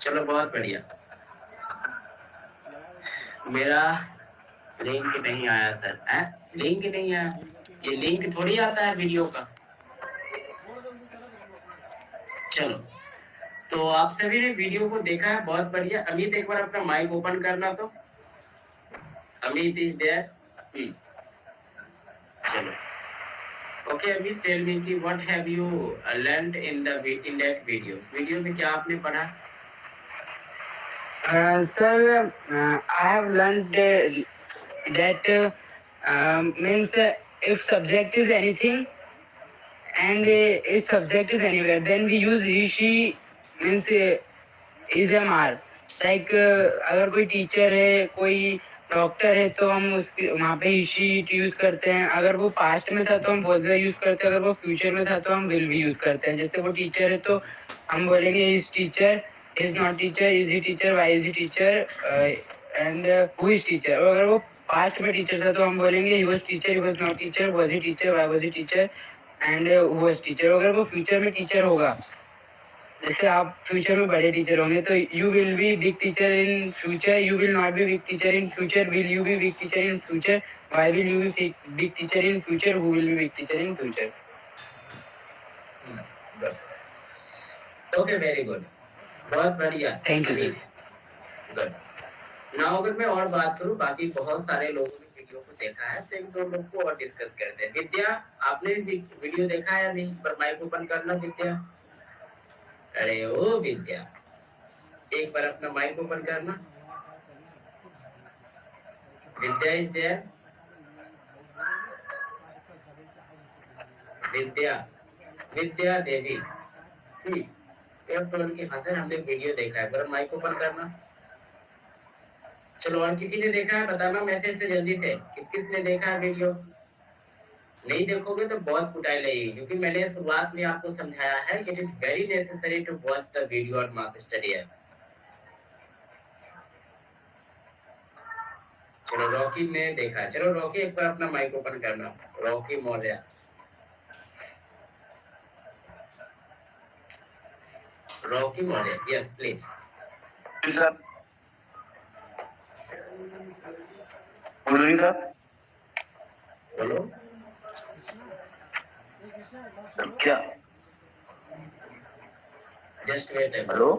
चलो बहुत बढ़िया। मेरा लिंक नहीं आया सर। है लिंक नहीं आया, ये लिंक थोड़ी आता है वीडियो का। चलो, तो आप सभी ने वीडियो को देखा है, बहुत बढ़िया। अमित एक बार अपना माइक ओपन करना। तो अमित इज देयर। चलो, ओके अमित, टेल मी कि what have you learned in that video में क्या आपने पढ़ा? Sir, I have learned that means if subject is anything and if subject is anywhere, then we use he, she means is am are. Like अगर कोई teacher है, कोई doctor है, तो हम उसके वहाँ पे ही शी यूज करते हैं। अगर वो पास्ट में था तो हम वॉज यूज करते हैं, अगर वो फ्यूचर में था तो हम विल भी यूज करते हैं। जैसे वो टीचर है तो हम बोलेंगे is teacher, is not teacher, is he teacher, why is he teacher, and who is teacher. और अगर वो पास्ट में टीचर था तो हम बोलेंगे he was teacher, he was not teacher, was he teacher, why was he teacher, and who was teacher. अगर वो फ्यूचर में टीचर होगा, जैसे आप फ्यूचर में बड़े टीचर होंगे, तो you will be big teacher in future, you will not be big teacher in future, will you B big teacher in future, why will you B big teacher in future, who will be big teacher in future. Okay, very good, बहुत बढ़िया। Thank you sir. Good. Now अगर मैं और बात करूं, बाकी बहुत सारे लोगों ने वीडियो को देखा है, तो एक दो लोग को और डिस्कस करते हैं। विद्या, आपने भी वीडियो देखा है या नहीं? पर माइक ओपन करना विद्या। अरे ओ विद्या, एक बार अपना माइक ओपन करना। विद्या इज देयर? विद्या, विद्या देवी। की हाँ सर, हमने वीडियो देखा है, पर माइक ओपन करना। चलो, और किसी ने देखा है बताना मैसेज से जल्दी से, किस किस ने देखा है वीडियो? नहीं देखोगे तो बहुत कुटाई लगेगी, क्योंकि मैंने शुरुआत में आपको समझाया है it is very necessary to watch the video और मास स्टडी ऐप। चलो, रॉकी ने देखा। चलो रॉकी, एक बार अपना माइक ओपन करना। Rocky Maurya, Rocky Maurya, yes please. Sir sir बोलो क्या? Just wait. हेलो,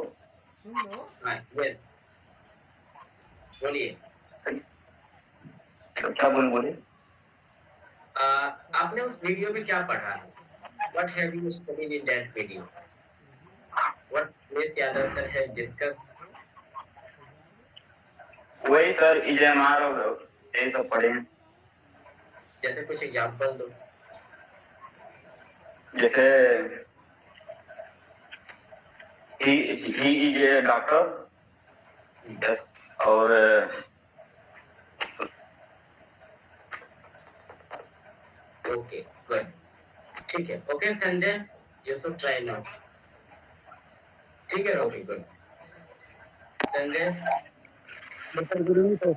यस, बोलिए। क्या बोले? आपने उस वीडियो में क्या पढ़ा? What have you studied in that video? What miss Yadav sir has discuss? वही सर, EMR और यही सब पढ़े हैं। जैसे कुछ एग्जांपल दो। जैसे ही इज ए डॉक्टर, और ओके गुड, ठीक है। Okay Sanjay, you should try now. ठीक है Rocky, good. Sanjay, good evening sir.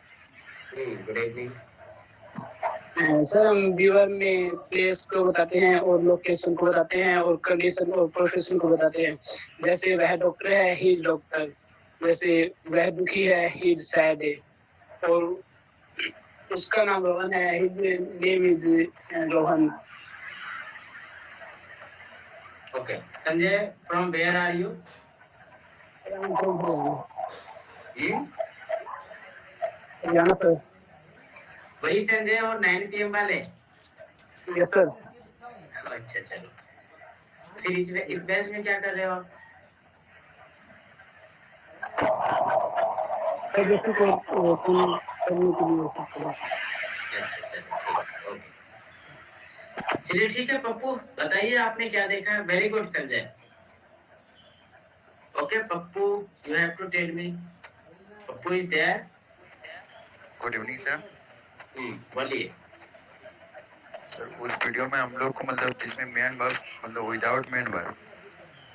Good evening. Sir, हम व्यूअर में प्लेस को बताते हैं और लोकेशन को बताते हैं और कंडीशन और प्रोफेशन को बताते हैं। जैसे वह डॉक्टर है, ही इज डॉक्टर। जैसे वह दुखी है, ही इज सैड है। और उसका नाम रोहन है, his name is Rohan. Okay Sanjay, from where are you? Haryana sir. वही संजय और 9 PM वाले? Yes sir. अच्छा चलो, फिर इस बैच में क्या कर रहे हो आप? जैसे को करने के लिए अच्छा चलो, ठीक, ओके। चलिए ठीक है पप्पू, बताइए आपने क्या देखा है? Very good Sanjay. Okay Pappu, you have to tell me. Pappu is there? Good evening sir. बोलिए। सर उस वीडियो में हम लोग को मतलब जिसमें मेन वर्ब मतलब विदाउट मेन वर्ब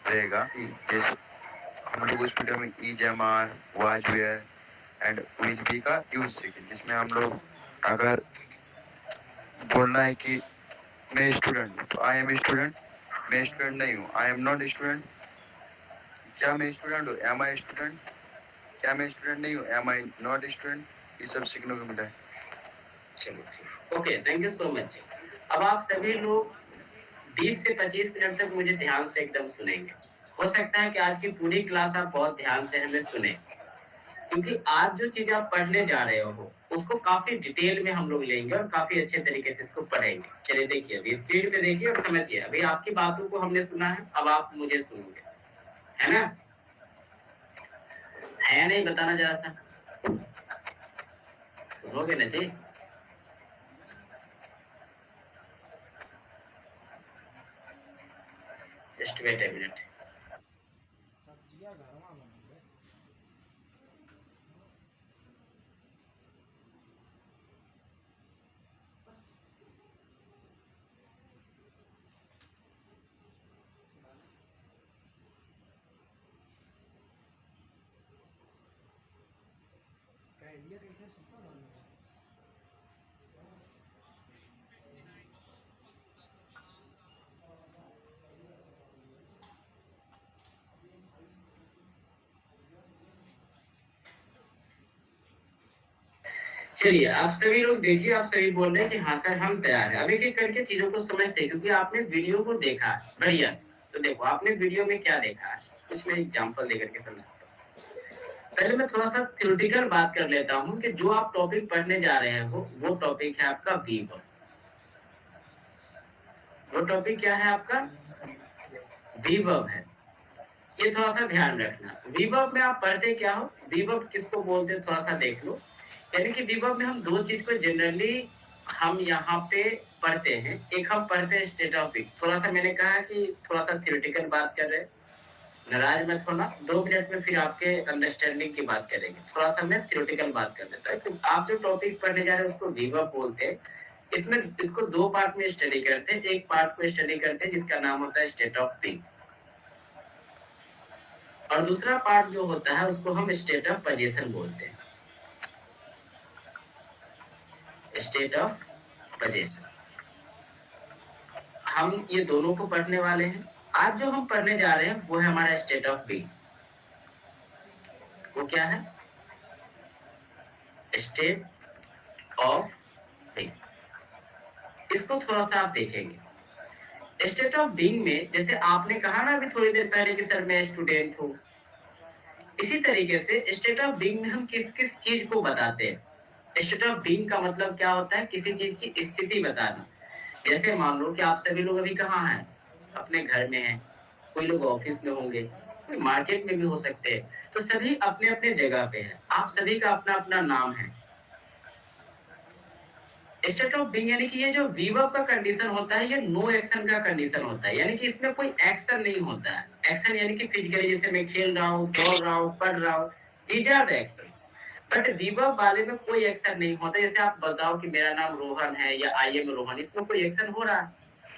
रहेगा, जैसे हम लोग उस वीडियो में is, am are, was, were and will be का यूज सीखे, जिसमें हम लोग अगर बोलना है कि मैं स्टूडेंट हूँ तो आई एम स्टूडेंट, मैं स्टूडेंट नहीं हूँ, आई एम नॉट स्टूडेंट, क्या मैं स्टूडेंट हूँ? Am I student? क्या मैं स्टूडेंट नहीं हूँ? Am I not student? ये सब सीखने को मिला है। चलो ठीक, okay, thank you so much. अब आप सभी लोग 20 से 25 मिनट तक मुझे ध्यान से एकदम सुनेंगे। हो सकता है कि आज की पूरी क्लास आप बहुत ध्यान से हमें सुने, क्योंकि आज जो चीज आप पढ़ने जा रहे हो उसको काफी डिटेल में हम लोग लेंगे और काफी अच्छे तरीके से इसको पढ़ेंगे। चलिए देखिए, अभी स्क्रीन पे देखिए और समझिए। अभी आपकी बातों को हमने सुना है, अब आप मुझे सुनोगे, है ना? है नहीं, बताना जरा सा, सुनोगे ना जी? Just wait a minute. चलिए, आप सभी लोग देखिए, आप सभी बोल रहे हैं कि हाँ सर हम तैयार हैं। अब एक एक करके चीजों को समझते हैं, क्योंकि आपने वीडियो को देखा है बढ़िया से। तो देखो आपने वीडियो में क्या देखा है, कुछ मैं एग्जांपल देकर के समझाता हूँ। पहले मैं थोड़ा सा थ्योरेटिकल बात कर लेता हूँ कि जो आप टॉपिक पढ़ने जा रहे हो वो टॉपिक है आपका वीवर्ब। वो टॉपिक क्या है आपका? वीवर्ब है। ये थोड़ा सा ध्यान रखना। वीवर्ब में आप पढ़ते क्या हो, वीवर्ब किसको बोलते हैं, थोड़ा सा देख लो। यानी कि वीवर्ब में हम दो चीज को जनरली हम यहाँ पे पढ़ते हैं। एक हम पढ़ते हैं स्टेट ऑफ बीइंग। थोड़ा सा मैंने कहा कि थोड़ा सा थ्योरेटिकल बात कर रहे हैं, नाराज मत होना। 2 मिनट में फिर आपके अंडरस्टैंडिंग की बात करेंगे। थोड़ा सा मैं थ्योरेटिकल बात कर लेता हूँ। तो आप जो टॉपिक पढ़ने जा रहे हैं उसको वीवर्ब बोलते हैं। इसमें इसको दो पार्ट में स्टडी करते हैं। एक पार्ट को स्टडी करते हैं जिसका नाम होता है स्टेट ऑफ बीइंग, और दूसरा पार्ट जो होता है उसको हम स्टेट ऑफ पोजीशन बोलते हैं। स्टेट ऑफ पोजीशन, हम ये दोनों को पढ़ने वाले हैं। आज जो हम पढ़ने जा रहे हैं वो है हमारा स्टेट ऑफ बीइंग। वो क्या है? State of being. इसको थोड़ा सा आप देखेंगे। स्टेट ऑफ बीइंग में जैसे आपने कहा ना अभी थोड़ी देर पहले कि सर मैं स्टूडेंट हूँ, इसी तरीके से स्टेट ऑफ बीइंग में हम किस किस चीज को बताते हैं। स्टेट ऑफ बीइंग का मतलब क्या होता है? किसी चीज की स्थिति बताना। जैसे मान लो कि आप सभी लोग अभी कहाँ हैं? अपने घर में हैं। कोई लोग ऑफिस में होंगे, कोई मार्केट में भी हो सकते हैं। तो सभी अपने अपने जगह पे हैं। आप सभी का अपना अपना नाम है। स्टेट ऑफ बीइंग यानी कि ये जो वीवर्ब का कंडीशन होता है ये नो एक्शन का कंडीशन होता है। यानी कि इसमें कोई एक्शन नहीं होता है। एक्शन यानी कि फिजिकली, जैसे मैं खेल रहा हूँ, दौड़ रहा हूँ, पढ़ रहा हूँ, these are the actions. But be verb वाले में कोई एक्शन नहीं होता। जैसे आप बताओ कि मेरा नाम रोहन है या आई एम रोहन, इसमें कोई एक्शन हो रहा है?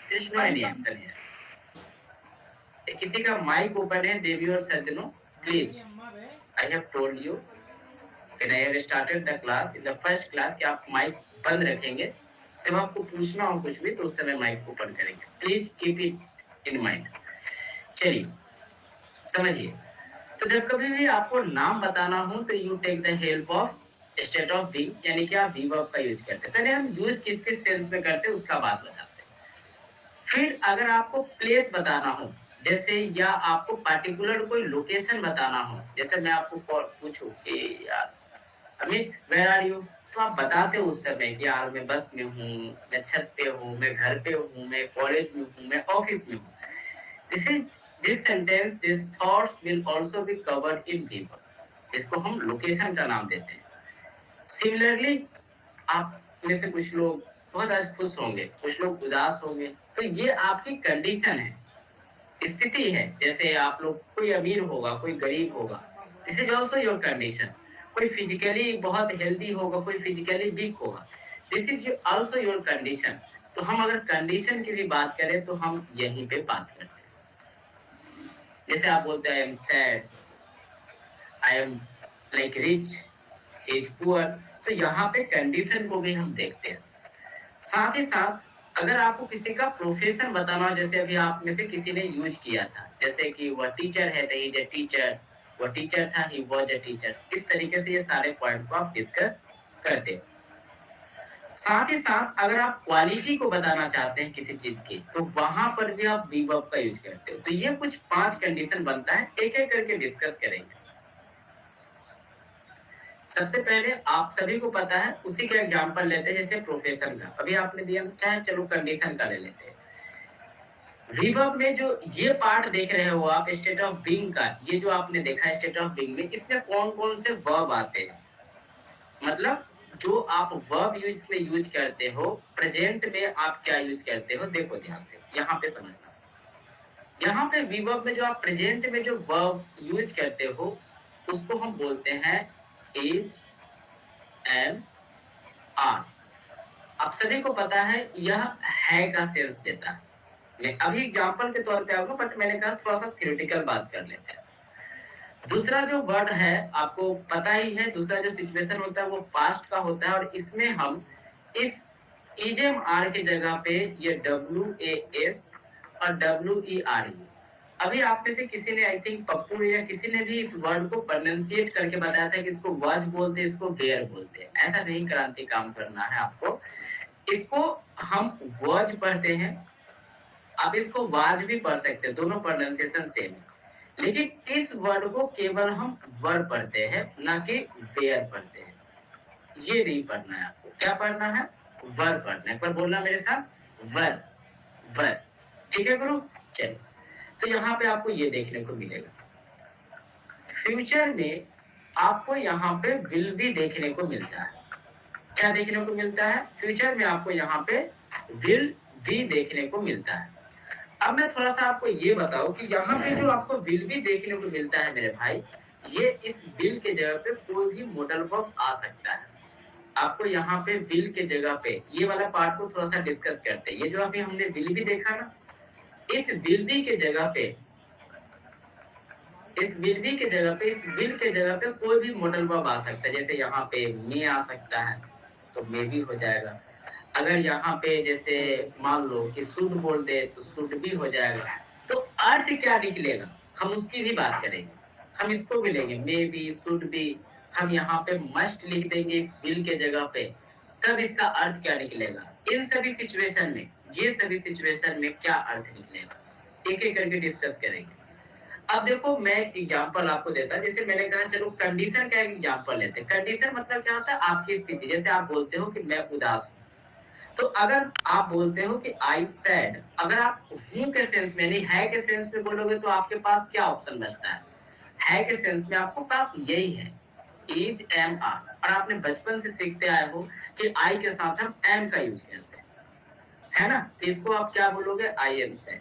There is no any action here. किसी का माइक ओपन है देवी और सज्जनों, please. I have told you when I have started the class in the first class कि आप माइक बंद रखेंगे। जब आपको पूछना हो कुछ भी तो उस समय माइक ओपन करेंगे। Please keep it in mind. चलिए समझिए। तो जब कभी भी आपको नाम बताना हो तो you take the help of state of being, यानी कि आप वीवर्ब का यूज करते हैं। पहले हम यूज किस किस सेंस में करते हैं उसका बात बताते हैं। फिर अगर आपको प्लेस बताना हो, जैसे या आपको पार्टिकुलर कोई लोकेशन बताना हो, जैसे मैं आपको पूछूं कि यार अमित वेयर आर यू, तो आप बताते हो उस समय कि यार मैं बस में हूँ, मैं छत पे हूँ, मैं घर पे हूँ, मैं कॉलेज में हूँ, मैं ऑफिस में हूँ। This sentence, this thoughts will also be covered in be verb. इसको हम लोकेशन का नाम देते हैं। सिमिलरली आप में से कुछ लोग बहुत आज खुश होंगे, कुछ लोग उदास होंगे, तो ये आपकी कंडीशन है, स्थिति है। जैसे आप लोग, कोई अमीर होगा, कोई गरीब होगा, this is also your condition. कोई फिजिकली बहुत हेल्दी होगा, कोई फिजिकली वीक होगा, this is also your condition. तो हम अगर कंडीशन की भी बात करें तो हम यहीं पे बात करते हैं। जैसे आप बोलते हैं I am sad, I am like rich, he is poor, तो यहाँ पे कंडीशन को भी हम देखते हैं। साथ ही साथ अगर आपको किसी का प्रोफेशन बताना हो, जैसे अभी आप में से किसी ने यूज किया था, जैसे कि वह टीचर है तो ही इज अ टीचर, वह टीचर था ही वाज अ टीचर, इस तरीके से ये सारे पॉइंट को आप डिस्कस करते हो। साथ ही साथ अगर आप क्वालिटी को बताना चाहते हैं किसी चीज की, तो वहां पर भी आप बी वर्ब का यूज करते हो। तो ये कुछ 5 कंडीशन बनता है, एक एक करके डिस्कस करेंगे। सबसे पहले आप सभी को पता है, उसी का एग्जांपल लेते हैं, जैसे प्रोफेशन का अभी आपने दिया, चाहे चलो कंडीशन का ले लेते हैं। रिवर्ब में जो ये पार्ट देख रहे हो आप, स्टेट ऑफ बीइंग का, ये जो आपने देखा है स्टेट ऑफ बीइंग में, इसमें कौन कौन से वर्ब आते हैं, मतलब जो आप वर्ब यूज में यूज करते हो, प्रेजेंट में आप क्या यूज करते हो, देखो ध्यान से यहाँ पे समझना। यहाँ पे रिवर्ब में जो आप प्रेजेंट में जो वर्ब यूज करते हो, उसको हम बोलते हैं इज एंड आर। आप सभी को पता है यह है का सेंस देता है। मैं अभी एग्जांपल के तौर पे आऊंगा, बट मैंने कहा थोड़ा सा थ्योरेटिकल बात कर लेते हैं। दूसरा जो वर्ड है आपको पता ही है, दूसरा जो सिचुएशन होता है वो पास्ट का होता है, और इसमें हम इस इजेम आर की जगह पे ये डब्ल्यू ए एस और डब्ल्यू ई आर ई। अभी आप में से किसी ने, आई थिंक पप्पू या किसी ने भी इस वर्ड को प्रोनाउंसिएट करके बताया था कि इसको वाज बोलते हैं, इसको वेयर बोलते हैं। ऐसा नहीं क्रांति काम करना है आपको, इसको हम वाज पढ़ते हैं, आप इसको वाज भी पढ़ सकते हैं, दोनों प्रोनाउंसिएशन सेम है। लेकिन इस वर्ड को केवल हम वर पढ़ते हैं, ना कि वेयर पढ़ते हैं। ये नहीं पढ़ना है आपको, क्या पढ़ना है, वर पढ़ना है। एक बार बोलना मेरे साथ, वर, वर। ठीक है गुरु, चलिए। तो यहाँ पे आपको ये देखने को मिलेगा, फ्यूचर में आपको यहाँ पे विल भी देखने को मिलता है। क्या देखने को मिलता है, फ्यूचर में आपको यहाँ पे विल भी देखने को मिलता है। अब मैं थोड़ा सा आपको ये बताऊं कि यहाँ पे जो आपको विल भी देखने को मिलता है मेरे भाई, ये इस विल के जगह पे कोई भी मॉडल वर्ब आ सकता है। आपको यहाँ पे विल के जगह पे, ये वाला पार्ट को थोड़ा सा डिस्कस करते हैं। ये जो अभी हमने विल भी देखा ना, इस विल भी के जगह पे, इस विल भी के जगह पे, इस विल के जगह पे कोई भी मॉडल वर्ब आ सकता है। जैसे यहाँ पे मे आ सकता है, तो मे भी हो जाएगा। अगर यहाँ पे जैसे मान लो कि शुड बोल दे, तो शुड भी हो जाएगा। तो अर्थ क्या निकलेगा, हम उसकी भी बात करेंगे। हम इसको भी लेंगे, मे बी, शुड भी। हम यहाँ पे मस्ट लिख देंगे इस विल के जगह पे, तब इसका अर्थ क्या निकलेगा। इन सभी सिचुएशन में, ये सभी सिचुएशन में क्या अर्थ निकलेगा, एक एक करके डिस्कस करेंगे। अब देखो, मैं एक एग्जांपल आपको देता, जैसे मैंने कहा चलो कंडीशन का एक एग्जांपल लेते हैं। कंडीशन मतलब क्या होता है, आपकी स्थिति। जैसे आप बोलते हो कि मैं उदास हूँ, तो अगर आप बोलते हो कि आई सैड, अगर आप हूं के सेंस में नहीं है के सेंस में बोलोगे, तो आपके पास क्या ऑप्शन बचता है के सेंस में आपको पास यही है, इज एम आर। और आपने बचपन से सीखते आए हो कि आई के साथ हम एम का यूज करते हैं, है ना। तो इसको आप क्या बोलोगे, आई एम सैड।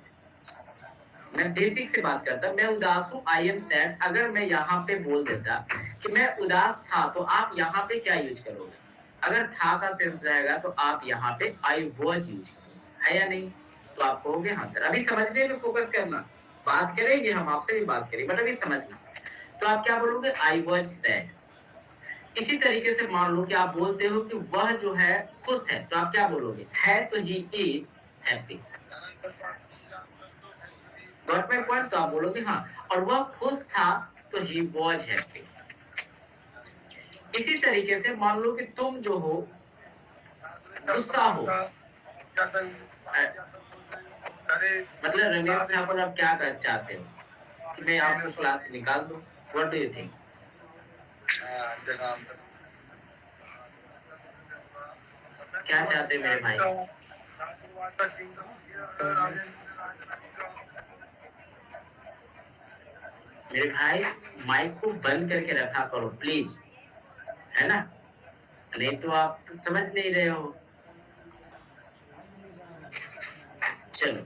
मैं बेसिक से बात करता, मैं उदास हूँ, आई एम सैड। अगर मैं यहाँ पे बोल देता कि मैं उदास था, तो आप यहाँ पे क्या यूज करोगे। अगर था का सेंस रहेगा तो आप यहाँ पे आई वॉज यूज करोगे, है या नहीं। तो आप कहोगे हाँ सर। अभी समझने में फोकस करना, बात करेंगे, हम आपसे भी बात करेंगे, बट अभी समझना। तो आप क्या बोलोगे, आई वॉज सैड। इसी तरीके से मान लो कि आप बोलते हो कि वह जो है खुश है, तो आप क्या बोलोगे, है तो he is happy. Got my point. तो आप बोलोगे हाँ, और वह खुश था तो ही वॉज हैप्पी। इसी तरीके से मान लो कि तुम जो हो गुस्सा हो, मतलब रमेश यहाँ पर आप क्या कर चाहते हो कि मैं आपको क्लास से निकाल दूं, व्हाट डू यू थिंक। क्या चाहते हैं मेरे भाई। मेरे भाई माइक को बंद करके रखा करो प्लीज, है ना, नहीं तो आप समझ नहीं रहे हो। चलो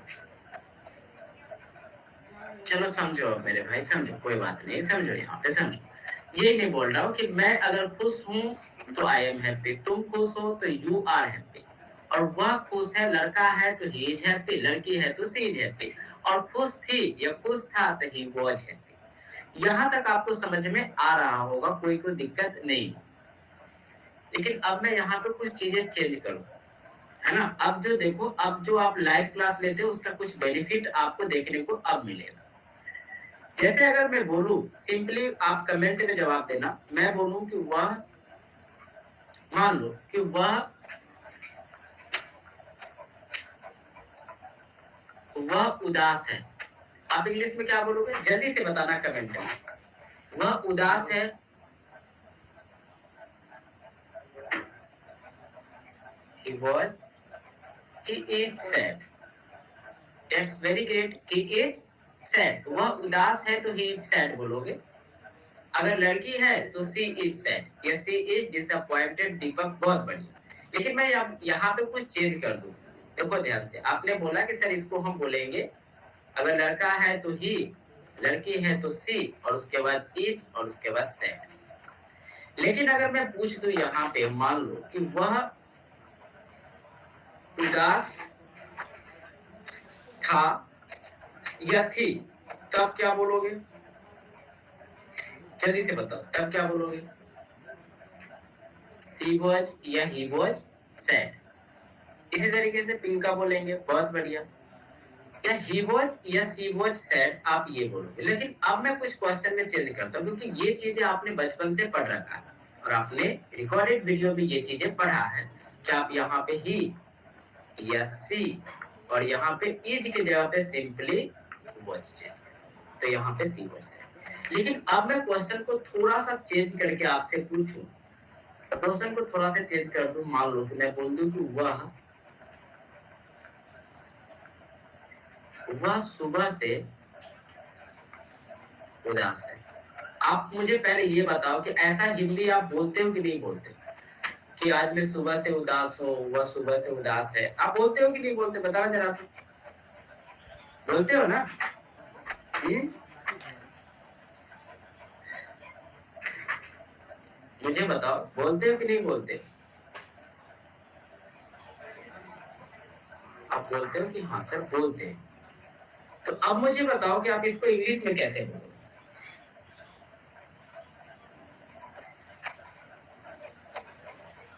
चलो समझो अब मेरे भाई, समझो, कोई बात नहीं, समझो, यहाँ पे समझो। ये नहीं बोल रहा हूँ कि मैं अगर खुश हूँ तो आई एम हैप्पी, तुम खुश हो तो यू आर हैप्पी, और वह खुश है, लड़का है तो ही इज हैप्पी, लड़की है तो सी इज हैप्पी, और खुश थी या खुश था तो ही वॉज हैप्पी। यहाँ तक आपको समझ में आ रहा होगा, कोई दिक्कत नहीं। लेकिन अब मैं यहाँ पे कुछ चीजें चेंज करूँ, है ना। अब जो देखो, अब जो आप लाइव क्लास लेते हो उसका कुछ बेनिफिट आपको देखने को अब मिलेगा। जैसे अगर मैं बोलूं, सिंपली आप कमेंट में जवाब देना, मैं बोलूं कि वह, मान लो कि वह उदास है। आप इंग्लिश में क्या बोलोगे, जल्दी से बताना कमेंट में। वह उदास है, he was, he is sad, that's very great, he is sad, वह उदास है तो he is sad बोलोगे। अगर लड़की है तो she is sad या she is disappointed। दीपक बहुत बढ़िया। लेकिन मैं यहाँ पे कुछ चेंज कर दूं। देखो ध्यान से, आपने बोला कि सर इसको हम बोलेंगे, अगर लड़का है तो ही, लड़की है तो सी, और उसके बाद इज, और उसके बाद सेड। लेकिन अगर मैं पूछ दूं यहाँ पे, मान लो कि वह उदास था या थी, तब क्या बोलोगे, जल्दी से बताओ, तब क्या बोलोगे। सी वॉज या ही वॉज सैड। इसी तरीके से पिंका बोलेंगे, बहुत बढ़िया, या ही वॉज या सी वॉज सैड, आप ये बोलोगे। लेकिन अब मैं कुछ क्वेश्चन में चेंज करता हूँ, क्योंकि ये चीजें आपने बचपन से पढ़ रखा है और आपने रिकॉर्डेड वीडियो में ये चीजें पढ़ा है कि आप यहाँ पे ही या सी और यहाँ पे इज के जगह पे सिंपली वॉज से, तो यहाँ पे सी वॉज से। लेकिन अब मैं क्वेश्चन को थोड़ा सा चेंज करके आपसे पूछूं, क्वेश्चन को थोड़ा सा चेंज कर दूं। मान लो कि मैं बोल दूं कि वह सुबह से उदास है। आप मुझे पहले ये बताओ कि ऐसा हिंदी आप बोलते हो कि नहीं बोलते, कि आज मैं सुबह से उदास हूँ, वह सुबह से उदास है। आप बोलते हो कि नहीं बोलते, बताओ जरा सा, बोलते हो ना। मुझे बताओ, बोलते हो कि नहीं बोलते। आप बोलते हो कि हाँ सर बोलते हैं। तो अब मुझे बताओ कि आप इसको इंग्लिश में कैसे बोलोगे।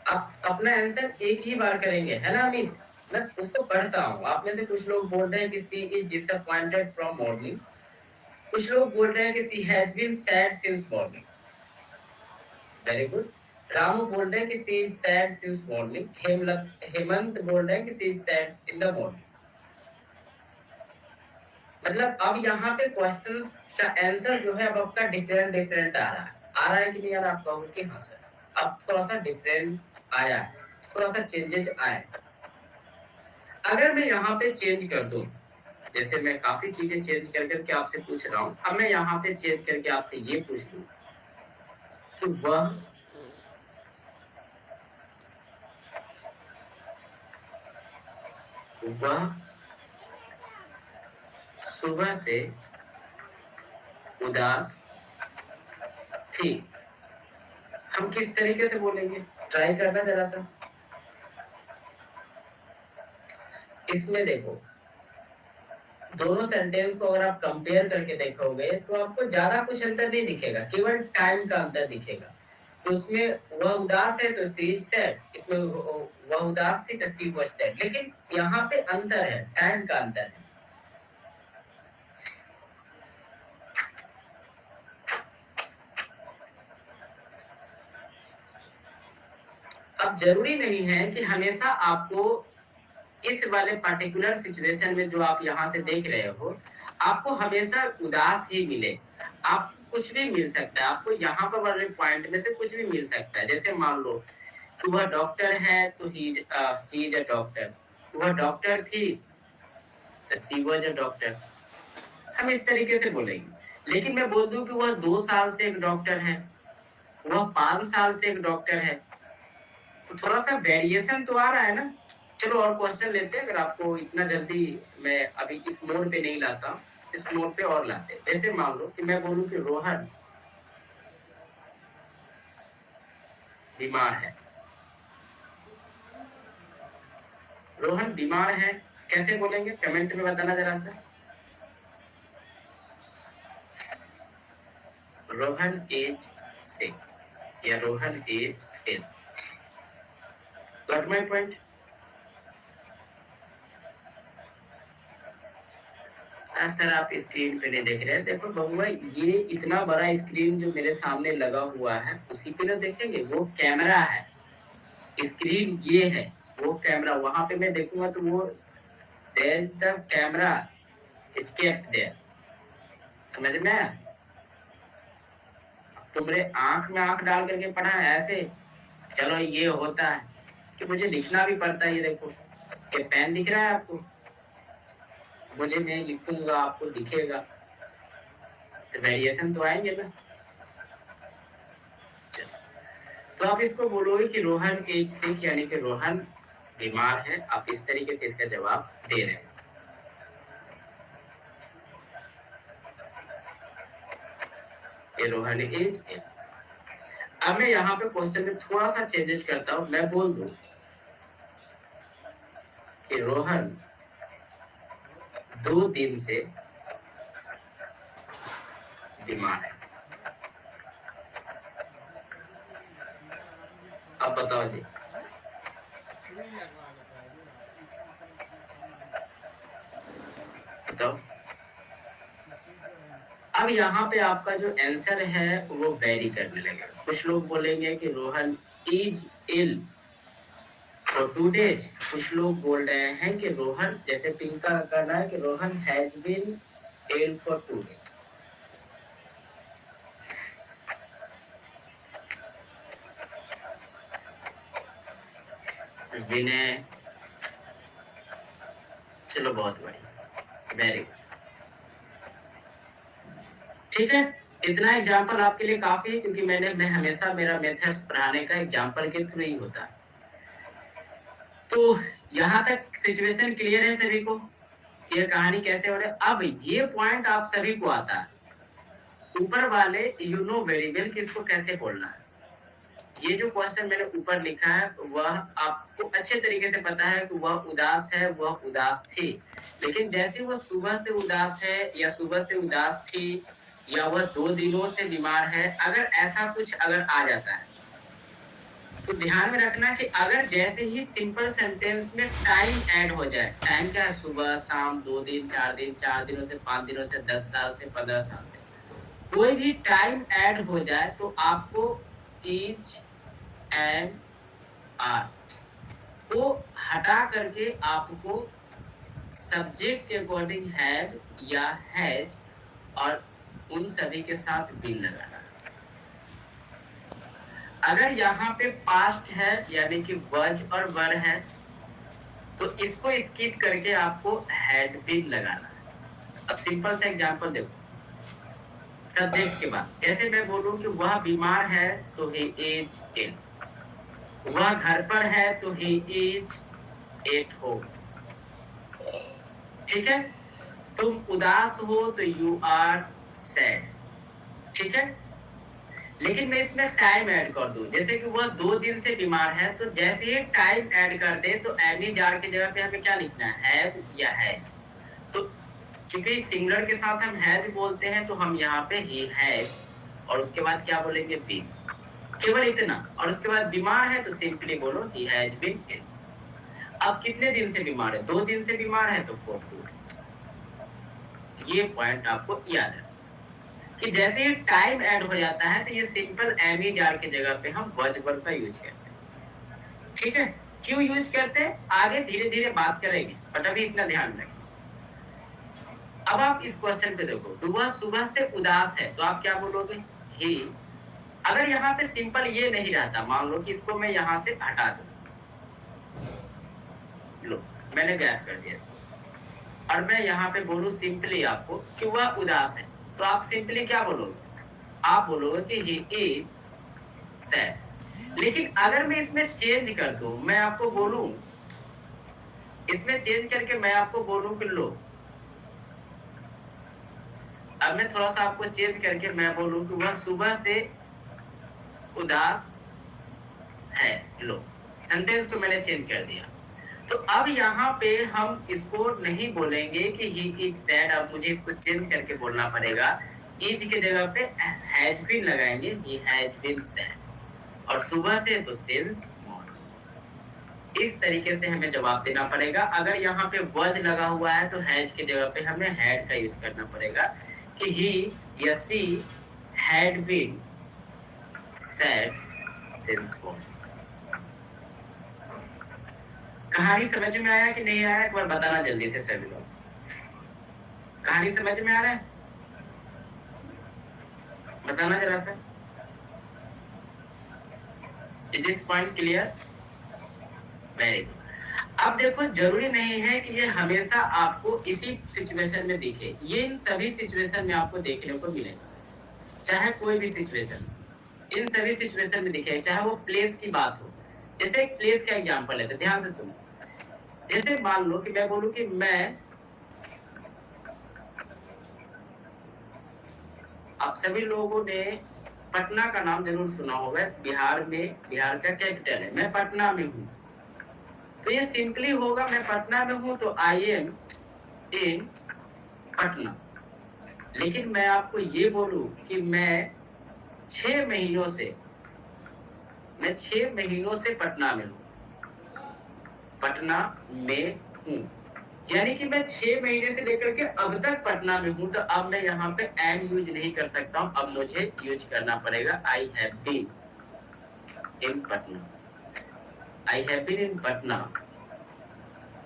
आप अपना आंसर एक ही बार करेंगे, है ना अमित। मैं उसको पढ़ता हूँ। आप में से कुछ लोग बोल रहे हैं कि she is disappointed from morning, कुछ लोग बोल रहे हैं कि she has been sad since morning. Very good. Ramu बोल रहे हैं कि she is sad since morning. Hemant बोल रहे हैं कि she is sad in the morning. मतलब अब यहाँ पे क्वेश्चंस का आंसर जो है अब आपका डिफरेंट डिफरेंट आ रहा है कि नहीं आ रहा। आप कहोगे कि हाँ सर, अब थोड़ा सा डिफरेंट आया है, थोड़ा सा चेंजेस आए। अगर मैं यहाँ पे चेंज कर दूं, जैसे मैं काफी चीजें चेंज कर करके आपसे पूछ रहा हूँ, अब मैं यहाँ पे चेंज करके आपसे ये पूछ लूं कि वह सुबह से उदास थी, हम किस तरीके से बोलेंगे, ट्राई करना जरा सा। इसमें देखो, दोनों सेंटेंस को अगर आप कंपेयर करके देखोगे तो आपको ज्यादा कुछ अंतर नहीं दिखेगा, केवल टाइम का अंतर दिखेगा। तो उसमें वह उदास है तो सी इज सैड, इसमें वह उदास थी तो सी वाज सैड। लेकिन यहाँ पे अंतर है, टाइम का अंतर है। अब जरूरी नहीं है कि हमेशा आपको इस वाले पर्टिकुलर सिचुएशन में जो आप यहाँ से देख रहे हो, आपको हमेशा उदास ही मिले। आप कुछ भी मिल सकता है, आपको यहाँ पर वाले पॉइंट में से कुछ भी मिल सकता है। जैसे मान लो कि वह डॉक्टर है तो ही इज अ डॉक्टर, वह डॉक्टर थी तो शी वाज अ डॉक्टर। हम इस तरीके से बोलेंगे। लेकिन मैं बोल दूं कि वह 2 साल से एक डॉक्टर है, वह 5 साल से एक डॉक्टर है, तो थोड़ा सा वेरिएशन तो आ रहा है ना। चलो और क्वेश्चन लेते हैं, अगर आपको इतना जल्दी मैं अभी इस मोड पे नहीं लाता, इस मोड पे और लाते हैं। जैसे मान लो कि मैं बोलूं कि रोहन बीमार है। रोहन बीमार है कैसे बोलेंगे, कमेंट में बताना जरा सा। रोहन इज सिक या Rohan is ill. Got my point. Sir आप स्क्रीन पे नहीं देख रहे हैं। देखो बबुआ, ये इतना बड़ा स्क्रीन जो मेरे सामने लगा हुआ है उसी पे ना देखेंगे, वो कैमरा है। स्क्रीन ये है, वो कैमरा। वहां पे मैं देखूंगा तो वो there is the camera it's kept there. समझ में आया? तुमने आंख में आंख डाल करके पढ़ा है ऐसे। चलो ये होता है कि मुझे लिखना भी पड़ता है। ये देखो कि पेन दिख रहा है आपको, मुझे मैं लिखूंगा आपको दिखेगा, तो वेरिएशन तो आएंगे ना। चलो, तो आप इसको बोलोगे कि रोहन एज सिक, यानी कि रोहन बीमार है। आप इस तरीके से इसका जवाब दे रहे हैं। ये रोहन एज है। अब मैं यहाँ पे क्वेश्चन में थोड़ा सा चेंजेस करता हूँ। मैं बोल दूं कि रोहन 2 दिन से बीमार है। अब बताओ जी, बताओ। अब यहाँ पे आपका जो आंसर है वो वेरी करने लगेगा। कुछ लोग बोलेंगे कि Rohan is ill for 2 days। कुछ लोग बोल रहे हैं कि रोहन, जैसे पिंक का कहना है कि Rohan has been ill for 2 days। Vinay, चलो बहुत बढ़िया, वेरी गुड। ठीक है, इतना एग्जाम्पल आपके लिए काफी है, क्योंकि मैं हमेशा मेरा मेथड्स पढ़ाने का एग्जाम्पल के थ्रू ही होता है। तो यहाँ तक सिचुएशन क्लियर है सभी को, ये कहानी कैसे हो रही है। अब ये पॉइंट आप सभी को आता है, ऊपर वाले यू नो वेरी वेल कि इसको कैसे बोलना है। ये जो क्वेश्चन मैंने ऊपर लिखा है वह आपको अच्छे तरीके से पता है कि वह उदास है, वह उदास थी। लेकिन जैसे वह सुबह से उदास है या सुबह से उदास थी या वह 2 दिनों से बीमार है, अगर ऐसा कुछ अगर आ जाता है तो ध्यान में रखना कि अगर जैसे ही सिंपल सेंटेंस में टाइम ऐड हो जाए, टाइम क्या है, सुबह शाम, 2 दिन, 4 दिन, 4 दिनों से, 5 दिनों से, 10 साल से, 15 साल से, कोई भी टाइम ऐड हो जाए तो आपको ईच एंड आर को हटा करके आपको सब्जेक्ट के अकॉर्डिंग हैव या हैज और उन सभी के साथ बिन लगाना। अगर यहाँ पे पास्ट है यानी कि वज और वर है तो इसको स्किप करके आपको हैड बीन लगाना है। अब सिंपल सा एग्जांपल देखो, सब्जेक्ट के बाद जैसे मैं बोलूं कि वह बीमार है तो ही इज इल, वह घर पर है तो ही इज एट होम। ठीक है, तुम उदास हो तो यू आर सैड। ठीक है, लेकिन मैं इसमें टाइम ऐड कर दूं, जैसे कि वह 2 दिन से बीमार है, तो जैसे ही टाइम ऐड कर दे तो एनी जार की जगह पे हमें क्या लिखना है, हैव या हैज। तो चूंकि सिंगुलर के साथ हम हैज बोलते हैं तो हम यहाँ पे ही हैज और उसके बाद क्या बोलेंगे, बीन, केवल इतना। और उसके बाद बीमार है तो सिंपली बोलो ही हैज बीन इल। अब कितने दिन से बीमार है, 2 दिन से बीमार है तो 4 days। ये पॉइंट आपको याद है कि जैसे ही टाइम ऐड हो जाता है तो ये सिंपल एनी जार की जगह पे हम वज वर्ब का यूज करते हैं। ठीक है, क्यों यूज करते हैं आगे धीरे धीरे बात करेंगे, बट अभी इतना ध्यान रखें। अब आप इस क्वेश्चन पे देखो, वह सुबह से उदास है तो आप क्या बोलोगे, ही। अगर यहाँ पे सिंपल ये नहीं रहता, मान लो कि इसको मैं यहाँ से हटा दूं, लो मैंने गैप कर दिया इसको, और मैं यहाँ पे बोलूं सिंपली आपको कि वह उदास है, तो आप सिंपली क्या बोलोगे, आप बोलोगे कि ही इज सैड। लेकिन अगर मैं इसमें चेंज कर दूं, मैं आपको बोलूं, इसमें चेंज करके मैं आपको बोलूं कि लो, अब मैं थोड़ा सा आपको चेंज करके मैं बोलूं कि वह सुबह से उदास है, लो सेंटेंस को मैंने चेंज कर दिया। तो अब यहाँ पे हम इसको नहीं बोलेंगे कि ही इज सैड, अब मुझे इसको चेंज करके बोलना पड़ेगा। इज की जगह पे हैज बीन लगाएंगे, ही हैज बीन सैड, और सुबह से तो सिंस मॉर्निंग। इस तरीके से हमें जवाब देना पड़ेगा। अगर यहाँ पे वज लगा हुआ है तो हैज की जगह पे हमें हैड का यूज करना पड़ेगा कि ही या she had been sad since morning. कहानी समझ में आया कि नहीं आया, एक बार बताना जल्दी से सभी लोग। कहानी समझ में आ रहा है, बताना जरा सा। Is this point clear? Very good. अब देखो, जरूरी नहीं है कि ये हमेशा आपको इसी सिचुएशन में दिखे, ये इन सभी सिचुएशन में आपको देखने को मिलेगा, चाहे कोई भी सिचुएशन, इन सभी सिचुएशन में दिखे, चाहे वो प्लेस की बात हो। जैसे एक प्लेस का एग्जांपल लेते, ध्यान से सुनो। जैसे मान लो कि मैं बोलूं कि मैं, आप सभी लोगों ने पटना का नाम जरूर सुना होगा, बिहार में, बिहार का कैपिटल है, मैं पटना में हूँ। तो ये सिंपली होगा, मैं पटना में हूँ तो आई एम इन पटना। लेकिन मैं आपको ये बोलूं कि मैं 6 महीनों से पटना में हूँ, पटना में हूँ, यानी कि मैं 6 महीने से लेकर के अब तक पटना में हूँ। तो अब मैं यहाँ पे एम यूज नहीं कर सकता हूँ, अब मुझे यूज करना पड़ेगा I have been in Patna. I have been in Patna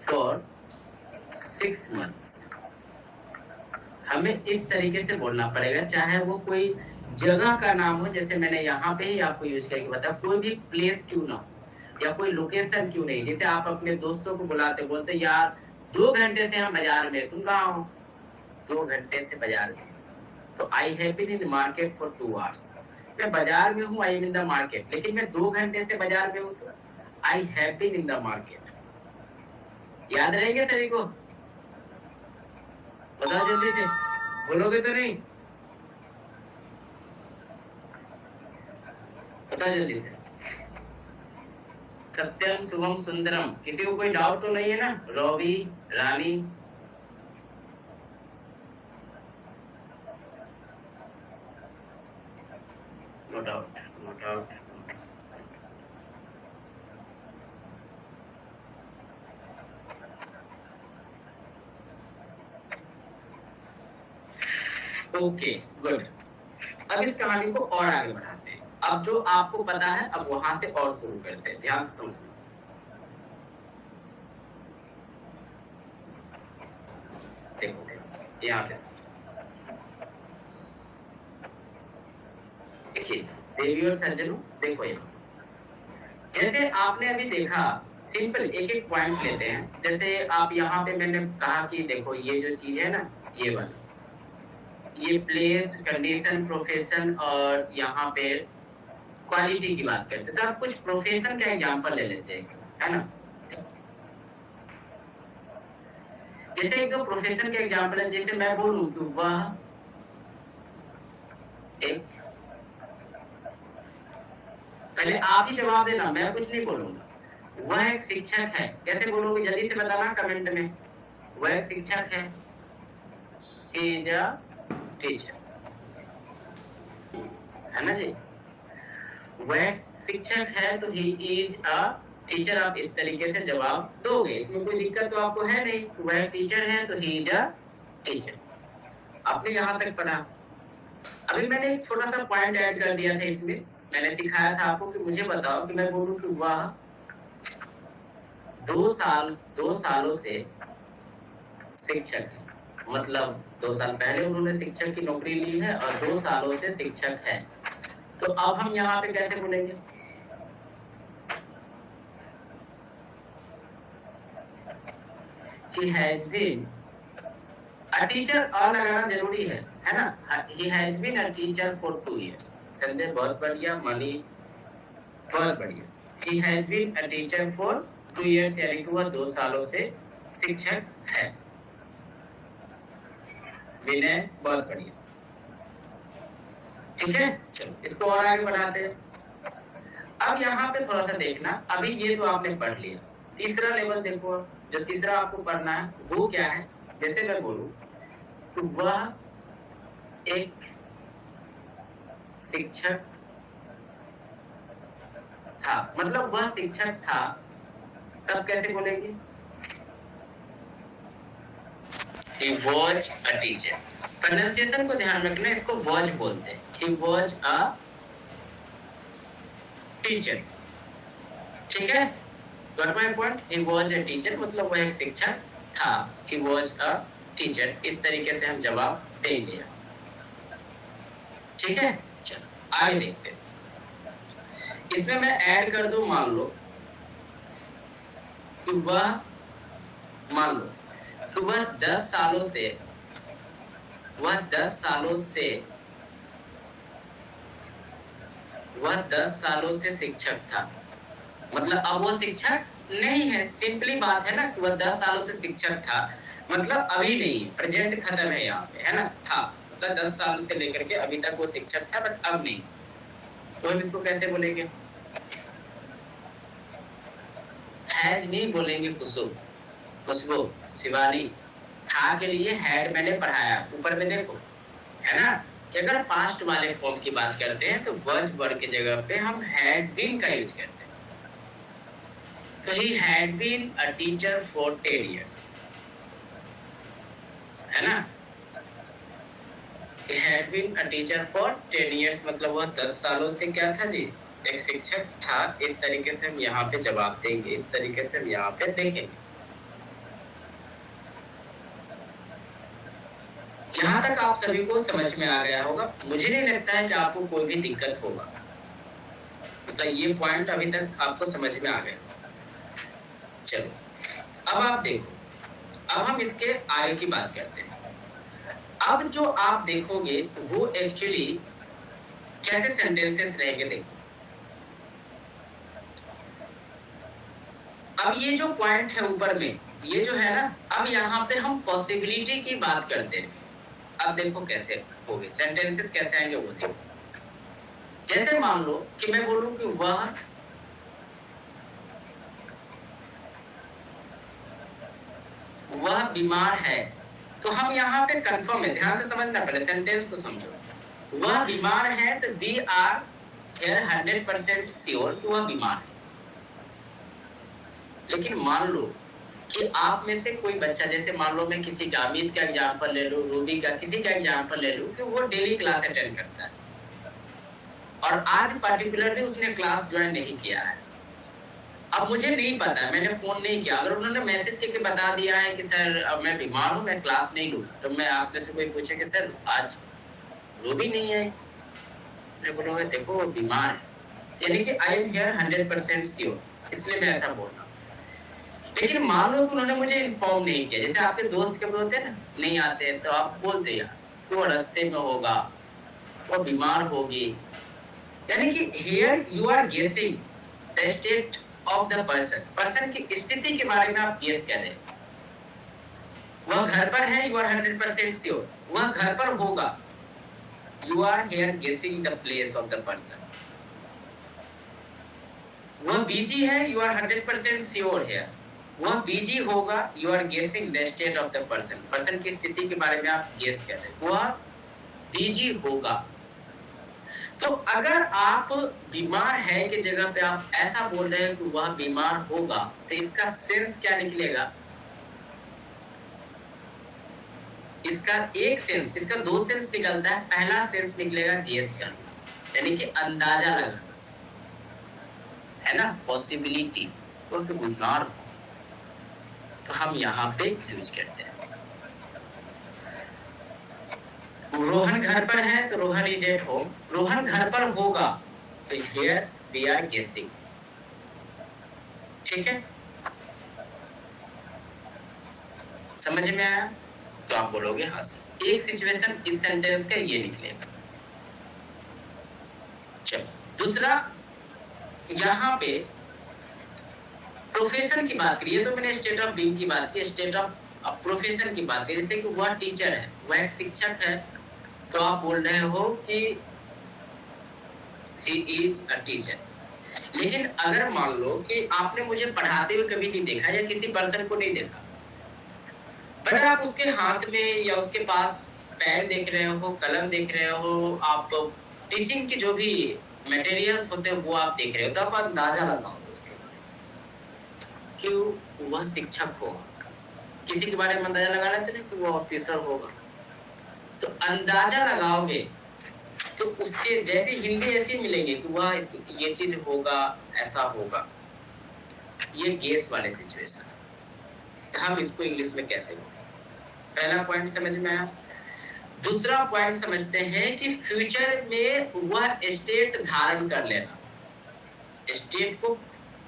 for 6 months। हमें इस तरीके से बोलना पड़ेगा, चाहे वो कोई जगह का नाम हो, जैसे मैंने यहाँ पे ही आपको यूज करके बताया, कोई भी प्लेस क्यों ना हो या कोई लोकेशन क्यों नहीं। जैसे आप अपने दोस्तों को बुलाते, बोलते यार 2 घंटे से हम बाजार में, तुम कहाँ हो? 2 घंटे से बाजार में। तो I have been in market for 2 hours। मैं बाजार में हूँ, I am in the market, लेकिन मैं 2 घंटे से बाजार में हूँ तो I have been in the market. याद रहेंगे सभी को? बताओ जल्दी से, बोलोगे तो नहीं? बताओ जल्दी से। सत्यम शुभम सुंदरम, किसी को कोई डाउट तो नहीं है ना? Ravi, Rani, no doubt, no doubt. Okay good. अब इस कहानी को और आगे बढ़ाते हैं। अब जो आपको पता है, अब वहां से और शुरू करते हैं, ध्यान से समझो। देखो यहाँ पे देखिए, देवी और सज्जनों, देखो यहाँ, जैसे आपने अभी देखा, सिंपल एक एक पॉइंट लेते हैं। जैसे आप यहाँ पे, मैंने कहा कि देखो ये जो चीज है ना, ये वाला, ये प्लेस, कंडीशन, प्रोफेशन और यहाँ पे क्वालिटी की बात करते हैं। तो आप कुछ प्रोफेशन का एग्जांपल ले लेते हैं, है ना? जैसे एक दो प्रोफेशन के एग्जांपल है, जैसे मैं बोलूं कि वह एक, पहले आप ही जवाब देना, मैं कुछ नहीं बोलूंगा। वह एक शिक्षक है, कैसे बोलोगे जल्दी से बताना कमेंट में। वह एक शिक्षक है, he is a teacher, है ना जी? वह शिक्षक है तो he is a teacher। आप इस तरीके से जवाब दोगे, इसमें कोई दिक्कत तो आपको है नहीं। वह टीचर है तो he is a teacher। आपने यहाँ तक पढ़ा। अभी मैंने एक छोटा सा पॉइंट ऐड कर दिया था इसमें। मैंने सिखाया था आपको कि मुझे बताओ कि मैं बोलूं कि वह 2 सालों से शिक्षक है, मतलब 2 साल पहले उन्होंने शिक्षक की नौकरी ली है और 2 सालों से शिक्षक है। तो अब हम यहाँ पे कैसे बोलेंगे? He has been a teacher, और लगाना जरूरी है ना? He has been a teacher for 2 years। Sanjay बहुत बढ़िया, मनी बहुत बढ़िया। He has been a teacher for 2 years, यानी कि वह 2 सालों से शिक्षक है। विनय बहुत बढ़िया, ठीक है। चलो इसको और आगे बढ़ाते हैं। अब यहाँ पे थोड़ा सा देखना, अभी ये तो आपने पढ़ लिया। तीसरा लेवल देखो, जो तीसरा आपको पढ़ना है वो क्या है? जैसे मैं बोलूं कि वह एक शिक्षक था, मतलब वह शिक्षक था तब कैसे बोलेंगे? He was a teacher. Pronunciation को ध्यान रखना, इसको was बोलते हैं. He was a teacher. ठीक है? Got my point? He was a teacher मतलब वह एक शिक्षक था. He was a teacher. इस तरीके से हम जवाब देंगे. ठीक है? चलो आगे देखते हैं. इसमें मैं ऐड कर दूं, मान लो कि मान लो कि वह 10 सालों से शिक्षक था. मतलब अब वो शिक्षक नहीं है. सिंपली बात है ना कि वह 10 सालों से शिक्षक था, मतलब अभी नहीं, प्रेजेंट खत्म है यहाँ पे, है ना. था मतलब 10 साल से लेकर के अभी तक वो शिक्षक था, बट अब नहीं. तो हम इसको कैसे बोलेंगे? हैज नहीं बोलेंगे. खुशबू, शिवानी, था के लिए हैड मैंने पढ़ाया. ऊपर में देखो, है ना, कि अगर पास्ट वाले फॉर्म की बात करते हैं तो was वर्ड की जगह पे हम हैड बीन का यूज करते हैं. तो he had been a teacher for 10 years, है ना. He had been a teacher for 10 years मतलब वह 10 सालों से क्या था जी? एक शिक्षक था. इस तरीके से हम यहाँ पे जवाब देंगे, इस तरीके से हम यहाँ पे देखेंगे. यहाँ तक आप सभी को समझ में आ गया होगा. मुझे नहीं लगता है कि आपको कोई भी दिक्कत होगा. मतलब ये पॉइंट अभी तक आपको समझ में आ गया. चलो अब आप देखो, अब हम इसके आगे की बात करते हैं. अब जो आप देखोगे वो एक्चुअली कैसे सेंटेंसेस रहेंगे. देखो अब ये जो पॉइंट है ऊपर में, ये जो है ना, अब यहाँ पे हम पॉसिबिलिटी की बात करते हैं. अब देखो कैसे होगी सेंटेंसेस, कैसे आएंगे वो देखो. जैसे मान लो कि मैं बोलूं कि वह बीमार है, तो हम यहाँ पे कंफर्म है. ध्यान से समझना, पहले सेंटेंस को समझो. वह बीमार है तो वी आर हियर 100% श्योर कि वह बीमार है. लेकिन मान लो कि आप में से कोई बच्चा, जैसे मान लो मैं किसी का, अमित का एग्जांपल ले लूं, रूबी का, किसी का एग्जांपल ले लूं कि वो डेली क्लास अटेंड करता है और आज पर्टिकुलरली उसने क्लास ज्वाइन नहीं किया है. अब मुझे नहीं पता, मैंने फोन नहीं किया. अगर उन्होंने मैसेज करके बता दिया है कि सर अब मैं बीमार हूँ, मैं क्लास नहीं लूँ, तो मैं आप में से कोई पूछे कि सर आज रूबी नहीं है, मैं बोलूँगा देखो वो बीमार है, यानी कि आई एम हियर 100% श्योर, इसलिए मैं ऐसा बोल रहा हूँ. लेकिन मान लो कि उन्होंने मुझे इन्फॉर्म नहीं किया. जैसे आपके दोस्त कब होते हैं ना, नहीं आते हैं, तो आप बोलते यार वो रास्ते में होगा, वो बीमार होगी. यानी कि here you are guessing the state of the person की स्थिति के बारे में आप गेस कर रहे हैं. वह घर पर है, यू आर 100% श्योर. वह घर पर होगा, you are here guessing the place of the person. वह बिजी है, यू आर 100% श्योर हियर. वह बिजी होगा, you are guessing the state of the person की स्थिति के बारे में आप गेस कर रहे हैं. वह बिजी होगा. तो अगर आप बीमार है की जगह पे आप ऐसा बोल रहे हैं कि वह बीमार होगा, तो इसका सेंस क्या निकलेगा? इसका एक सेंस, इसका दो सेंस निकलता है. पहला सेंस निकलेगा गेस करना, यानी कि अंदाजा लगाना, है ना, पॉसिबिलिटी, वो कि बीमार हो. तो हम यहाँ पे यूज करते हैं. रोहन घर पर है तो Rohan is at home. Rohan घर पर होगा तो हियर वी आर गेसिंग. ठीक है, समझ में आया? तो आप बोलोगे हाँ सर. एक सिचुएशन इस सेंटेंस का ये निकलेगा. चलो दूसरा, यहाँ पे प्रोफेशन की बात करिए. तो मैंने स्टेट ऑफ बीइंग की बात की, स्टेट ऑफ प्रोफेशन की बात की. जैसे कि वह टीचर है, वह एक शिक्षक है, तो आप बोल रहे हो कि he is a teacher. लेकिन अगर मान लो कि आपने मुझे पढ़ाते हुए कभी नहीं देखा या किसी पर्सन को नहीं देखा, बट आप उसके हाथ में या उसके पास पेन देख रहे हो, कलम देख रहे हो, आप टीचिंग की जो भी मटेरियल्स होते हैं वो आप देख रहे हो, तो आप अंदाजा लगाओ उसके बारे में कि वह शिक्षक होगा, किसी के बारे में अंदाजा लगा लेते ना कि वो ऑफिसर होगा, तो अंदाजा लगाओगे तो उसके जैसी हिंदी ऐसी मिलेगी कि वह ये चीज होगा, ऐसा होगा। ये गेस वाले सिचुएशन है। हम इसको इंग्लिश में कैसे बोलें? पहला पॉइंट समझ में आया। दूसरा पॉइंट समझते हैं कि फ्यूचर में वह स्टेट धारण कर लेना, स्टेट को,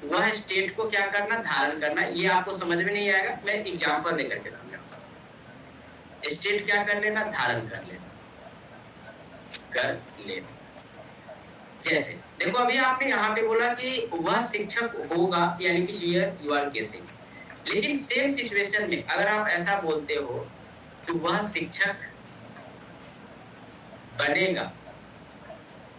वह स्टेट को क्या करना, धारण करना। ये आपको समझ में नहीं आएगा, मैं एग्जांपल देकर के समझाऊंगा। स्टेट क्या कर लेना, धारण कर लेना, कर लेना। जैसे देखो अभी आपने यहाँ पे बोला कि वह शिक्षक होगा, यानी कि हियर यू आर गेसिंग, लेकिन सेम सिचुएशन में अगर आप ऐसा बोलते हो कि वह शिक्षक बनेगा,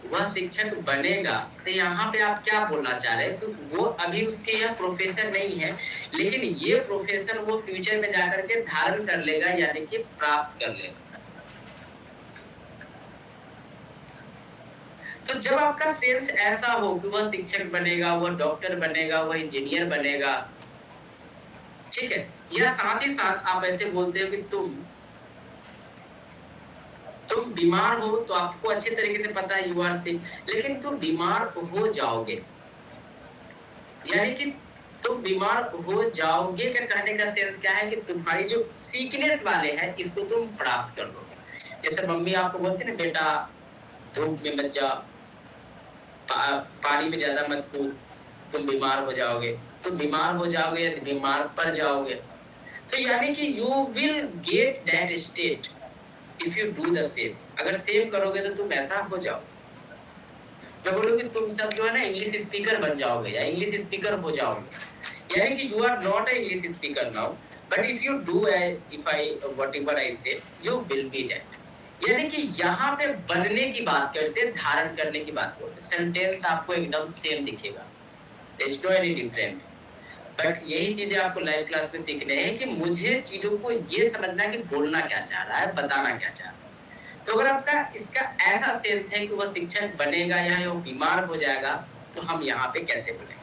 वह शिक्षक बनेगा, तो यहाँ पे आप क्या बोलना चाह रहे हैं कि वो अभी उसके यह प्रोफेशन नहीं है, लेकिन ये प्रोफेशन वो फ्यूचर में जाकर के धारण कर लेगा, यानी कि प्राप्त कर लेगा। तो जब आपका सेंस ऐसा हो कि वह शिक्षक बनेगा, वह डॉक्टर बनेगा, वह इंजीनियर बनेगा, ठीक है, या साथ ही साथ आप ऐसे बोलते हो कि तुम बीमार हो, तो आपको अच्छे तरीके से पता है यू आर सिक, लेकिन तुम बीमार हो जाओगे, यानी कि तुम बीमार हो जाओगे का कहने का सेंस क्या है कि तुम्हारी जो सीकनेस वाले हैं इसको तुम प्राप्त कर लोगे। जैसे मम्मी आपको बोलते ना, बेटा धूप में मत जा, पानी में ज्यादा मत कूद, तुम बीमार हो जाओगे, तुम बीमार हो जाओगे या बीमार पड़ जाओगे। तो यानी कि you will get that state if you do the same. अगर सेम करोगे तो तुम ऐसा हो जाओ। मैं बोलूँ कि तुम सब जो है ना इंग्लिश स्पीकर बन जाओगे या इंग्लिश स्पीकर हो जाओगे, यानी कि you are not a English speaker now, but if you do if I whatever I say you will be that. यानी कि यहाँ पे बनने की बात करते हैं, धारण करने की बात करते हैं। सेंटेंस आपको एकदम सेम दिखेगा, there is no any different, but यही चीजें आपको लाइव क्लास में सीखने हैं कि मुझे चीजों को ये समझना कि बोलना क्या चाह रहा है, बताना क्या चाह रहा है। तो अगर आपका इसका ऐसा सेंस है कि वह शिक्षक बनेगा या वो बीमार हो जाएगा, तो हम यहाँ पे कैसे बोलेंगे?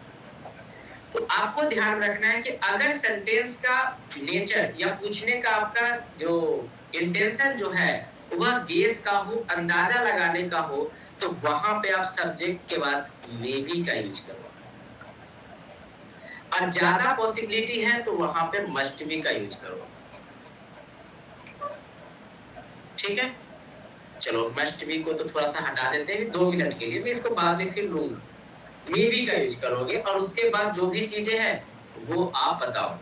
तो आपको ध्यान रखना है कि अगर सेंटेंस का नेचर या पूछने का आपका जो इंटेंशन जो है वह गेस का हो, अंदाजा लगाने का हो, तो वहां पे आप सब्जेक्ट के बाद मे बी का यूज करो, और ज्यादा पॉसिबिलिटी है तो वहां पे मस्ट बी का यूज करो। ठीक है, चलो मस्ट बी को तो थोड़ा सा हटा देते हैं 2 मिनट के लिए, मैं इसको बाद में फिर लूंगा। मे बी का यूज करोगे और उसके बाद जो भी चीजें हैं वो आप बताओ।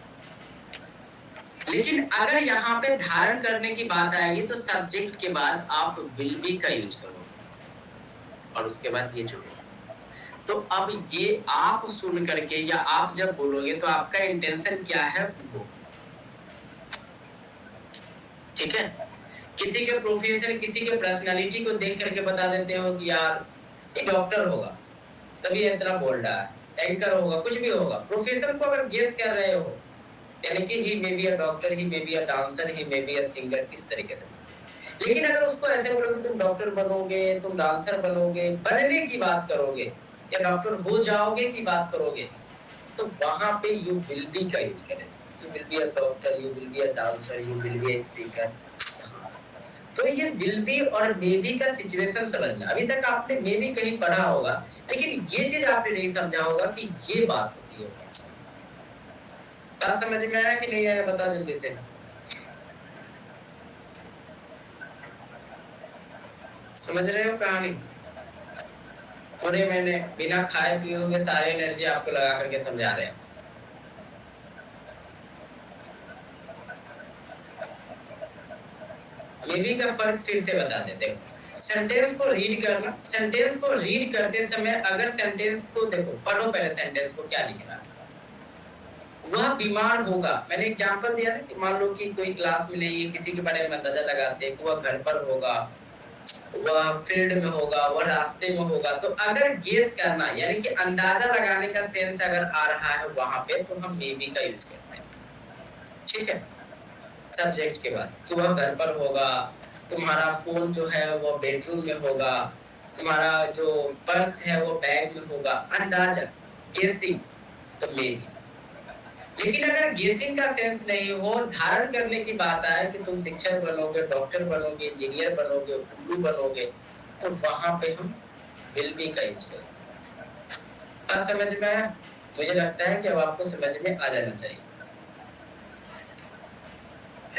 लेकिन अगर यहाँ पे धारण करने की बात आएगी तो सब्जेक्ट के बाद आप विल बी का यूज करोगे और उसके बाद ये जोड़ो। तो अब ये आप सुन करके या आप जब बोलोगे तो आपका इंटेंशन क्या है वो, ठीक है। किसी के प्रोफेशन, किसी के पर्सनालिटी को देख करके बता देते हो कि यार ये डॉक्टर होगा तभी इतना बोल रहा है, एंकर होगा, कुछ भी होगा। प्रोफेशन को अगर गेस कर रहे हो, यानी कि he may be a doctor, he may be a dancer, he may be a singer, इस तरीके से। लेकिन अगर उसको ऐसे बोलोगे तुम डॉक्टर बनोगे, तुम डांसर बनोगे, बनने की बात करोगे या डॉक्टर हो जाओगे की बात करोगे, तो वहां पे यू विल बी का यूज करें। You will be a doctor, you will be a dancer, you will be a speaker. तो ये विल बी और मे बी का सिचुएशन समझना। अभी तक आपने मे बी कहीं पढ़ा होगा, लेकिन ये चीज आपने नहीं समझा होगा कि ये बात होती है। बात समझ में आया कि नहीं आया, बता जल्दी से। समझ रहे हो कहानी? पूरे मैंने बिना खाए पिए हुए सारे एनर्जी आपको लगा करके समझा रहे हैं। मे बी का फर्क फिर से बता देते हैं। सेंटेंस को रीड करना, सेंटेंस को रीड करते समय अगर सेंटेंस को देखो, पढ़ो पहले सेंटेंस को क्या लिखना है। वह बीमार होगा, मैंने एग्जांपल दिया था कि मान लो कि कोई क्लास में नहीं है, किसी के बारे में अंदाजा लगाते हैं कि वह घर पर होगा, वह फील्ड में होगा, वह रास्ते में होगा। तो अगर गेस करना यानी कि अंदाजा लगाने का सेंस अगर आ रहा है वहां पे, तो हम मे बी का यूज करते हैं। ठीक है, सब्जेक्ट के बाद कि वह घर पर होगा, तुम्हारा फोन जो है वो बेडरूम में होगा, तुम्हारा जो पर्स है वो बैग में होगा, अंदाजा, गेसिंग, तो मे बी। लेकिन अगर गेसिंग का सेंस नहीं हो, धारण करने की बात आए कि तुम शिक्षक बनोगे, डॉक्टर बनोगे, इंजीनियर बनोगे, गुरु बनोगे, तो वहां पे हम विल बी का यूज करें। बात समझ में आया? मुझे लगता है कि अब आपको समझ में आ जाना चाहिए,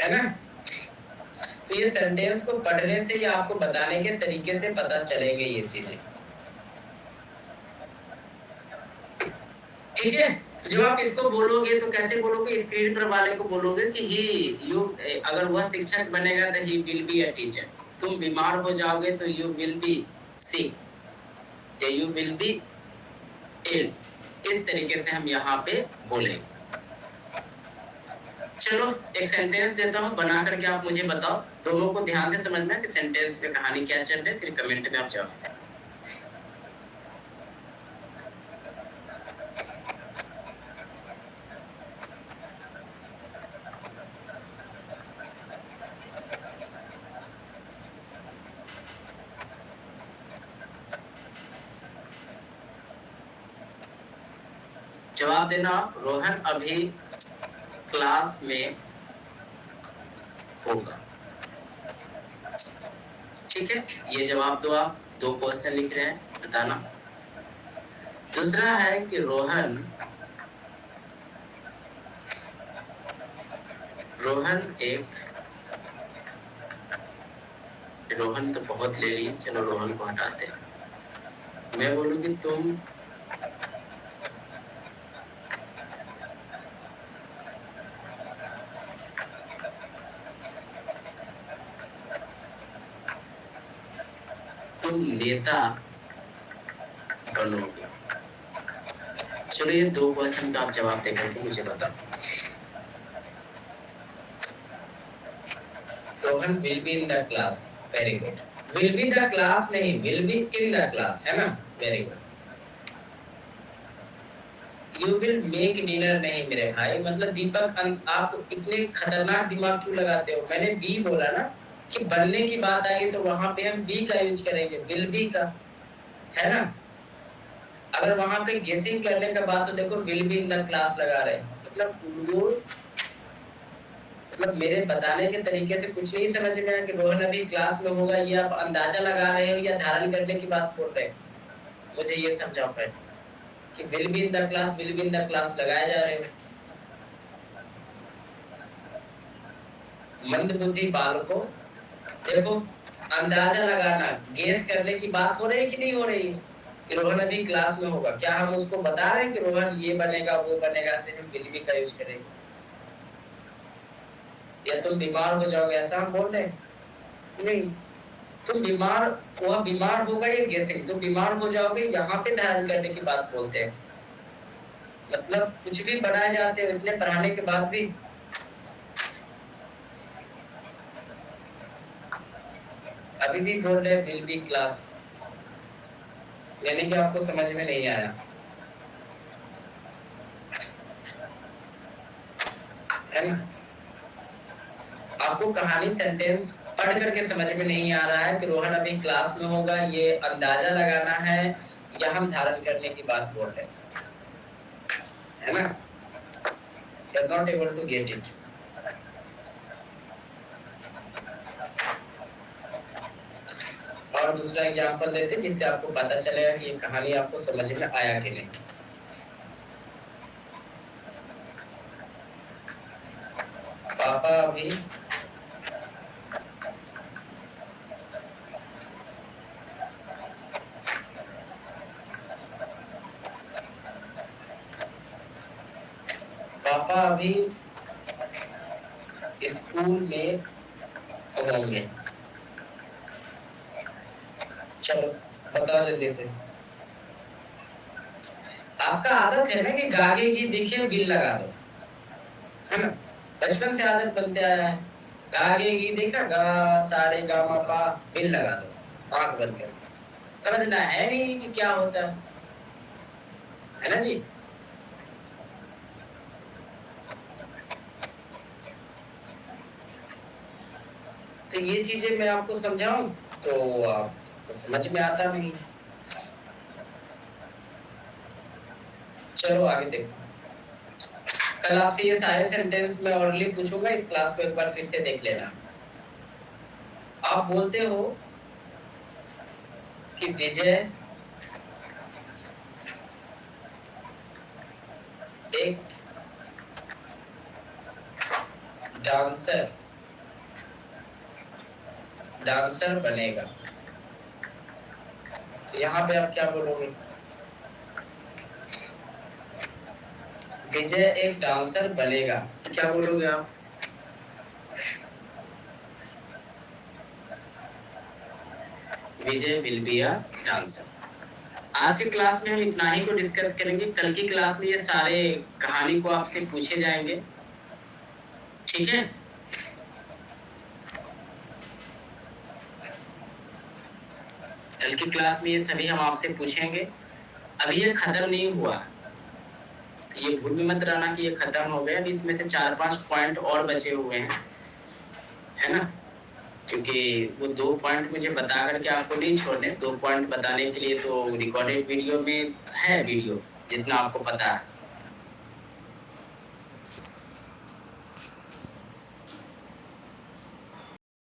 है ना? तो ये सेंटेंस को पढ़ने से या आपको बताने के तरीके से पता चलेंगे ये चीजें, ठीक है? जब आप इसको बोलोगे तो कैसे बोलोगे? स्क्रीन पर वाले को बोलोगे कि ही यू, अगर वह शिक्षक बनेगा तो he will be a teacher. तुम बीमार हो जाओगे तो यू विल बी सिक या यू विल बी इल। इस तरीके से हम यहाँ पे बोलेंगे। चलो एक सेंटेंस देता हूँ, बना करके आप मुझे बताओ। दोनों को ध्यान से समझना कि सेंटेंस में कहानी क्या चल रही है, फिर कमेंट में आप जवाब। जवाब देना। रोहन अभी क्लास में होगा, ठीक है? ये जवाब दो आप। 2 क्वेश्चन लिख रहे हैं, बताना। दूसरा है कि रोहन रोहन तो बहुत ले लिए, चलो रोहन को हटाते हैं। मैं बोलूंगी तुम नेता बनोगे। चलो ये 2 क्वेश्चन का आप जवाब देकर के मुझे बताओ। Rohan will be in the class, very good. Will be the class नहीं, will be in the class, है ना? Very good. You will make dinner नहीं मेरे भाई, मतलब दीपक आप इतने खतरनाक दिमाग क्यों लगाते हो? मैंने बी बोला ना कि बनने की बात आई तो वहां पे हम बी का यूज करेंगे, विल बी का, है ना? अगर वहां पे गेसिंग करने का बात तो देखो will be in the class लगा रहे हैं, मतलब मेरे बताने के तरीके से कुछ नहीं समझ में आया कि रोहन अभी क्लास में होगा, ये आप अंदाजा लगा रहे हो या धारण करने की बात बोल रहे हो? मुझे ये समझाओ पहले कि will be in the class, will be in the class लगाए जा रहे हो। मंद बुद्धि बालकों, देखो अंदाजा लगाना, गेस करने की बात हो रही है कि नहीं हो रही है कि रोहन अभी क्लास में होगा? क्या हम उसको बता रहे हैं कि रोहन ये बनेगा वो बनेगा, से हम विल बी का यूज करेंगे? या तुम बीमार हो जाओगे ऐसा हम बोल रहे हैं? नहीं, तुम बीमार, वह बीमार होगा ये गेसिंग, तुम बीमार हो जाओगे यहाँ पे धारण करने की बात बोलते हैं। मतलब कुछ भी बनाए जाते हैं इतने पढ़ाने के बाद भी। अभी भी बोल रहे हैं विल बी क्लास, यानी कि आपको समझ में नहीं आया, है ना? आपको कहानी सेंटेंस पढ़ करके समझ में नहीं आ रहा है कि रोहन अभी क्लास में होगा, ये अंदाजा लगाना है या हम धारण करने की बात बोल रहे हैं, है ना? You are not able to get it. और दूसरा एग्जांपल देते हैं जिससे आपको पता चलेगा कि ये कहानी आपको समझ में आया कि नहीं। पापा अभी पापा अभी स्कूल में होंगे। चलो बताओ जल्दी से। आपका आदत है ना कि गागे की दिखे बिल लगा दो, है ना? बचपन से आदत बनते आया है। गागे की देखा, गा सारे गा मा पा, बिल लगा दो आंख बंद करके। समझना है नहीं कि क्या होता है ना जी? तो ये चीजें मैं आपको समझाऊं तो आपको समझ में आता नहीं। चलो आगे देखो। कल आपसे ये सारे सेंटेंस मैं ऑरली पूछूंगा, इस क्लास को एक बार फिर से देख लेना। आप बोलते हो कि विजय एक डांसर बनेगा। तो यहाँ पे आप क्या बोलोगे? विजय एक डांसर बनेगा, क्या बोलोगे आप? विजय विल बी अ डांसर। आज की क्लास में हम इतना ही को डिस्कस करेंगे। कल की क्लास में ये सारे कहानी को आपसे पूछे जाएंगे, ठीक है? कल की क्लास में ये सभी हम आपसे पूछेंगे। अभी ये खत्म नहीं हुआ, तो ये भूल भी मत रहना कि ये खत्म हो गया। अभी इसमें से 4-5 पॉइंट और बचे हुए हैं, है ना? क्योंकि वो 2 पॉइंट मुझे बता करके आपको नहीं छोड़ने, 2 पॉइंट बताने के लिए तो रिकॉर्डेड वीडियो में है वीडियो, जितना आपको पता है।